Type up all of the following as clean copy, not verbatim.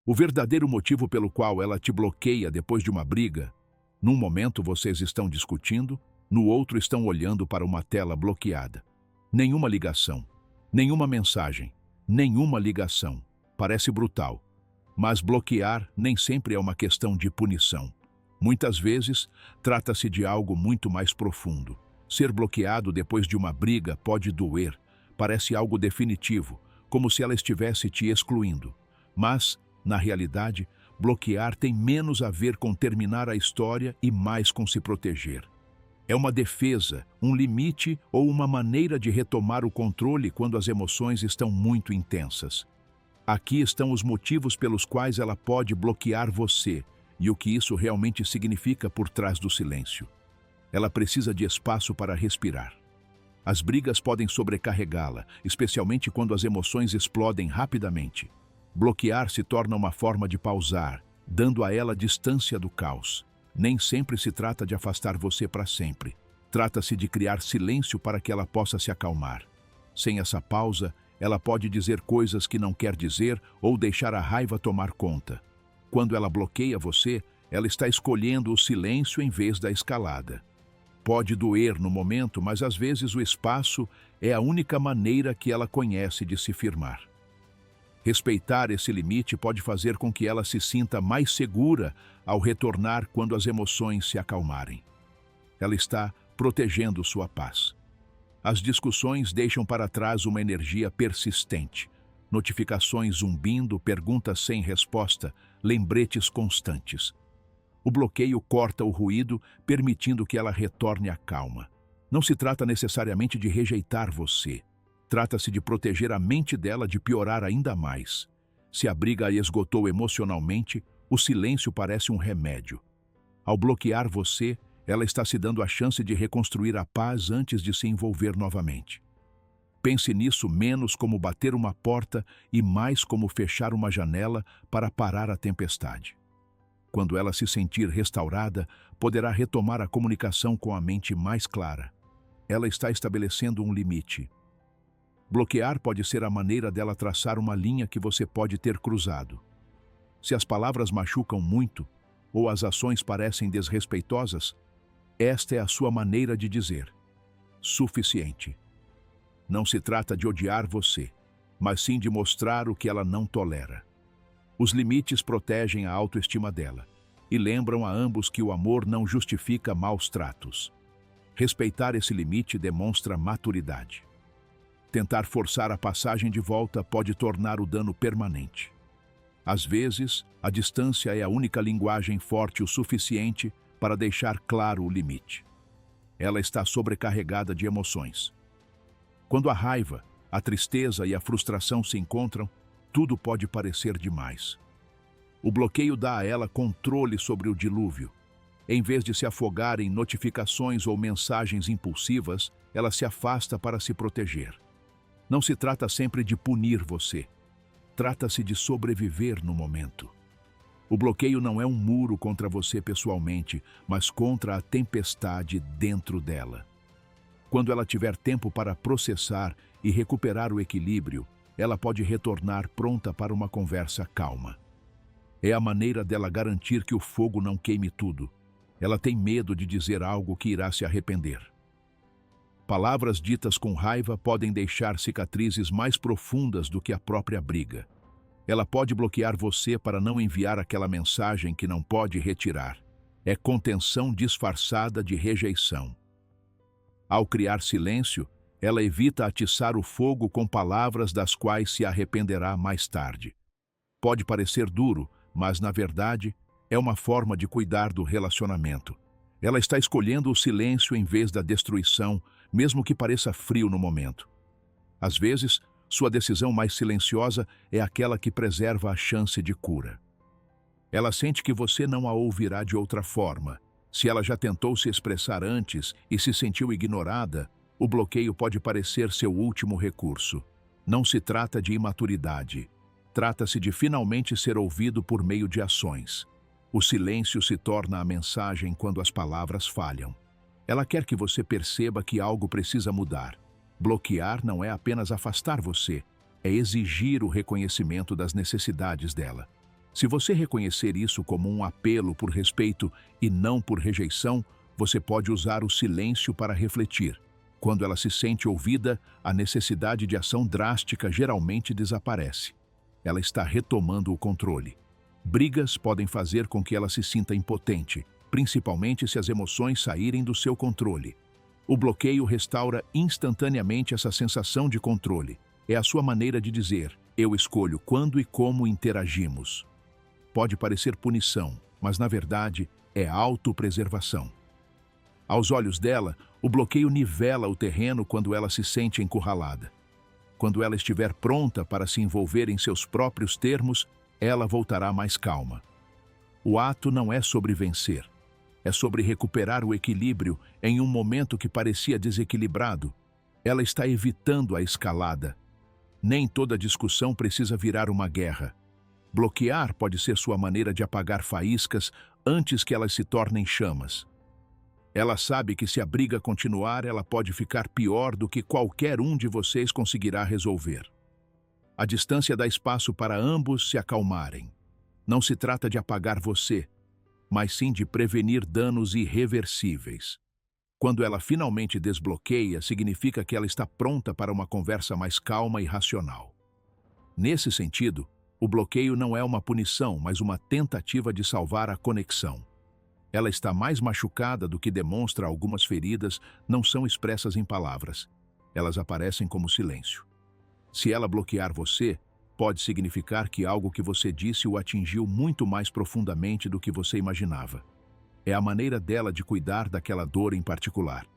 O verdadeiro motivo pelo qual ela te bloqueia depois de uma briga, num momento vocês estão discutindo, no outro estão olhando para uma tela bloqueada. Nenhuma ligação, nenhuma mensagem, nenhuma ligação. Parece brutal, mas bloquear nem sempre é uma questão de punição. Muitas vezes, trata-se de algo muito mais profundo. Ser bloqueado depois de uma briga pode doer, parece algo definitivo, como se ela estivesse te excluindo. Mas, na realidade, bloquear tem menos a ver com terminar a história e mais com se proteger. É uma defesa, um limite ou uma maneira de retomar o controle quando as emoções estão muito intensas. Aqui estão os motivos pelos quais ela pode bloquear você e o que isso realmente significa por trás do silêncio. Ela precisa de espaço para respirar. As brigas podem sobrecarregá-la, especialmente quando as emoções explodem rapidamente. Bloquear se torna uma forma de pausar, dando a ela distância do caos. Nem sempre se trata de afastar você para sempre. Trata-se de criar silêncio para que ela possa se acalmar. Sem essa pausa, ela pode dizer coisas que não quer dizer ou deixar a raiva tomar conta. Quando ela bloqueia você, ela está escolhendo o silêncio em vez da escalada. Pode doer no momento, mas às vezes o espaço é a única maneira que ela conhece de se firmar. Respeitar esse limite pode fazer com que ela se sinta mais segura ao retornar quando as emoções se acalmarem. Ela está protegendo sua paz. As discussões deixam para trás uma energia persistente. Notificações zumbindo, perguntas sem resposta, lembretes constantes. O bloqueio corta o ruído, permitindo que ela retorne à calma. Não se trata necessariamente de rejeitar você. Trata-se de proteger a mente dela de piorar ainda mais. Se a briga a esgotou emocionalmente, o silêncio parece um remédio. Ao bloquear você, ela está se dando a chance de reconstruir a paz antes de se envolver novamente. Pense nisso menos como bater uma porta e mais como fechar uma janela para parar a tempestade. Quando ela se sentir restaurada, poderá retomar a comunicação com a mente mais clara. Ela está estabelecendo um limite. Bloquear pode ser a maneira dela traçar uma linha que você pode ter cruzado. Se as palavras machucam muito, ou as ações parecem desrespeitosas, esta é a sua maneira de dizer: suficiente. Não se trata de odiar você, mas sim de mostrar o que ela não tolera. Os limites protegem a autoestima dela e lembram a ambos que o amor não justifica maus tratos. Respeitar esse limite demonstra maturidade. Tentar forçar a passagem de volta pode tornar o dano permanente. Às vezes, a distância é a única linguagem forte o suficiente para deixar claro o limite. Ela está sobrecarregada de emoções. Quando a raiva, a tristeza e a frustração se encontram, tudo pode parecer demais. O bloqueio dá a ela controle sobre o dilúvio. Em vez de se afogar em notificações ou mensagens impulsivas, ela se afasta para se proteger. Não se trata sempre de punir você. Trata-se de sobreviver no momento. O bloqueio não é um muro contra você pessoalmente, mas contra a tempestade dentro dela. Quando ela tiver tempo para processar e recuperar o equilíbrio, ela pode retornar pronta para uma conversa calma. É a maneira dela garantir que o fogo não queime tudo. Ela tem medo de dizer algo que irá se arrepender. Palavras ditas com raiva podem deixar cicatrizes mais profundas do que a própria briga. Ela pode bloquear você para não enviar aquela mensagem que não pode retirar. É contenção disfarçada de rejeição. Ao criar silêncio, ela evita atiçar o fogo com palavras das quais se arrependerá mais tarde. Pode parecer duro, mas na verdade é uma forma de cuidar do relacionamento. Ela está escolhendo o silêncio em vez da destruição, mesmo que pareça frio no momento. Às vezes, sua decisão mais silenciosa é aquela que preserva a chance de cura. Ela sente que você não a ouvirá de outra forma. Se ela já tentou se expressar antes e se sentiu ignorada, o bloqueio pode parecer seu último recurso. Não se trata de imaturidade. Trata-se de finalmente ser ouvido por meio de ações. O silêncio se torna a mensagem quando as palavras falham. Ela quer que você perceba que algo precisa mudar. Bloquear não é apenas afastar você, é exigir o reconhecimento das necessidades dela. Se você reconhecer isso como um apelo por respeito e não por rejeição, você pode usar o silêncio para refletir. Quando ela se sente ouvida, a necessidade de ação drástica geralmente desaparece. Ela está retomando o controle. Brigas podem fazer com que ela se sinta impotente, principalmente se as emoções saírem do seu controle. O bloqueio restaura instantaneamente essa sensação de controle. É a sua maneira de dizer: eu escolho quando e como interagimos. Pode parecer punição, mas na verdade é autopreservação. Aos olhos dela, o bloqueio nivela o terreno quando ela se sente encurralada. Quando ela estiver pronta para se envolver em seus próprios termos, ela voltará mais calma. O ato não é sobre vencer. É sobre recuperar o equilíbrio em um momento que parecia desequilibrado. Ela está evitando a escalada. Nem toda discussão precisa virar uma guerra. Bloquear pode ser sua maneira de apagar faíscas antes que elas se tornem chamas. Ela sabe que se a briga continuar, ela pode ficar pior do que qualquer um de vocês conseguirá resolver. A distância dá espaço para ambos se acalmarem. Não se trata de apagar você, mas sim de prevenir danos irreversíveis. Quando ela finalmente desbloqueia, significa que ela está pronta para uma conversa mais calma e racional. Nesse sentido, o bloqueio não é uma punição, mas uma tentativa de salvar a conexão. Ela está mais machucada do que demonstra. Algumas feridas não são expressas em palavras. Elas aparecem como silêncio. Se ela bloquear você, pode significar que algo que você disse o atingiu muito mais profundamente do que você imaginava. É a maneira dela de cuidar daquela dor em particular.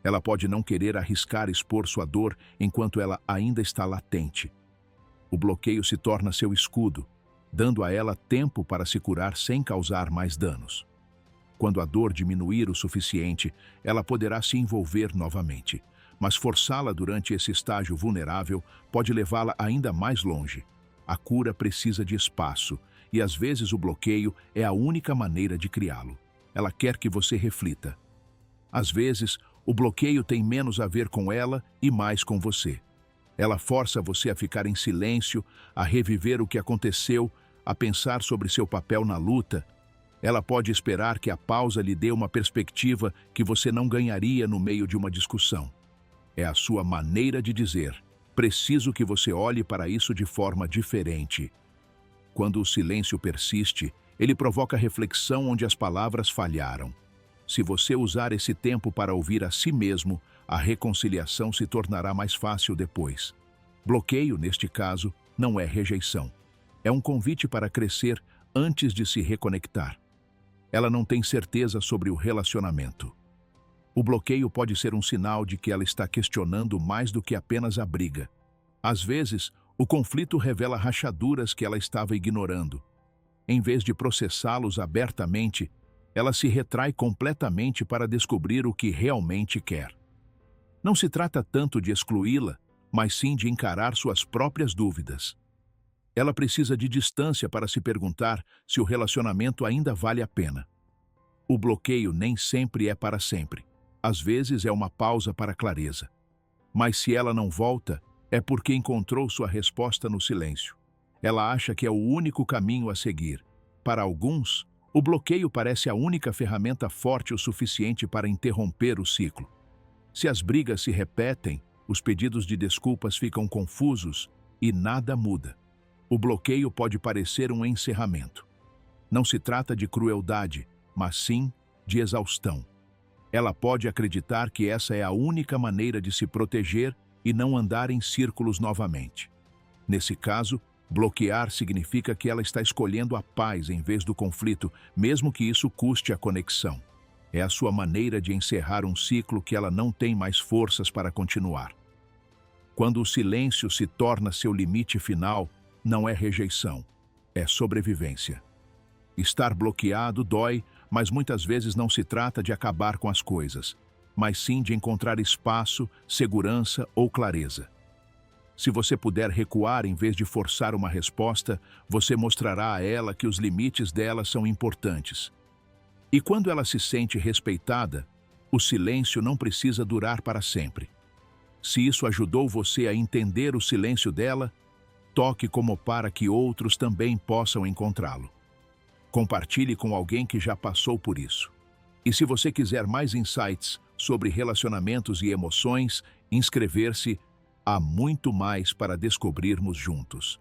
Ela pode não querer arriscar expor sua dor enquanto ela ainda está latente. O bloqueio se torna seu escudo, dando a ela tempo para se curar sem causar mais danos. Quando a dor diminuir o suficiente, ela poderá se envolver novamente, mas forçá-la durante esse estágio vulnerável pode levá-la ainda mais longe. A cura precisa de espaço, e às vezes o bloqueio é a única maneira de criá-lo. Ela quer que você reflita. Às vezes, o bloqueio tem menos a ver com ela e mais com você. Ela força você a ficar em silêncio, a reviver o que aconteceu, a pensar sobre seu papel na luta. Ela pode esperar que a pausa lhe dê uma perspectiva que você não ganharia no meio de uma discussão. É a sua maneira de dizer: preciso que você olhe para isso de forma diferente. Quando o silêncio persiste, ele provoca reflexão onde as palavras falharam. Se você usar esse tempo para ouvir a si mesmo, a reconciliação se tornará mais fácil depois. Bloqueio, neste caso, não é rejeição. É um convite para crescer antes de se reconectar. Ela não tem certeza sobre o relacionamento. O bloqueio pode ser um sinal de que ela está questionando mais do que apenas a briga. Às vezes, o conflito revela rachaduras que ela estava ignorando. Em vez de processá-los abertamente, ela se retrai completamente para descobrir o que realmente quer. Não se trata tanto de excluí-la, mas sim de encarar suas próprias dúvidas. Ela precisa de distância para se perguntar se o relacionamento ainda vale a pena. O bloqueio nem sempre é para sempre. Às vezes é uma pausa para clareza. Mas se ela não volta, é porque encontrou sua resposta no silêncio. Ela acha que é o único caminho a seguir. Para alguns, o bloqueio parece a única ferramenta forte o suficiente para interromper o ciclo. Se as brigas se repetem, os pedidos de desculpas ficam confusos e nada muda. O bloqueio pode parecer um encerramento. Não se trata de crueldade, mas sim de exaustão. Ela pode acreditar que essa é a única maneira de se proteger e não andar em círculos novamente. Nesse caso, bloquear significa que ela está escolhendo a paz em vez do conflito, mesmo que isso custe a conexão. É a sua maneira de encerrar um ciclo que ela não tem mais forças para continuar. Quando o silêncio se torna seu limite final, não é rejeição, é sobrevivência. Estar bloqueado dói, mas muitas vezes não se trata de acabar com as coisas, mas sim de encontrar espaço, segurança ou clareza. Se você puder recuar em vez de forçar uma resposta, você mostrará a ela que os limites dela são importantes. E quando ela se sente respeitada, o silêncio não precisa durar para sempre. Se isso ajudou você a entender o silêncio dela, toque como para que outros também possam encontrá-lo. Compartilhe com alguém que já passou por isso. E se você quiser mais insights sobre relacionamentos e emoções, inscrever-se. Há muito mais para descobrirmos juntos.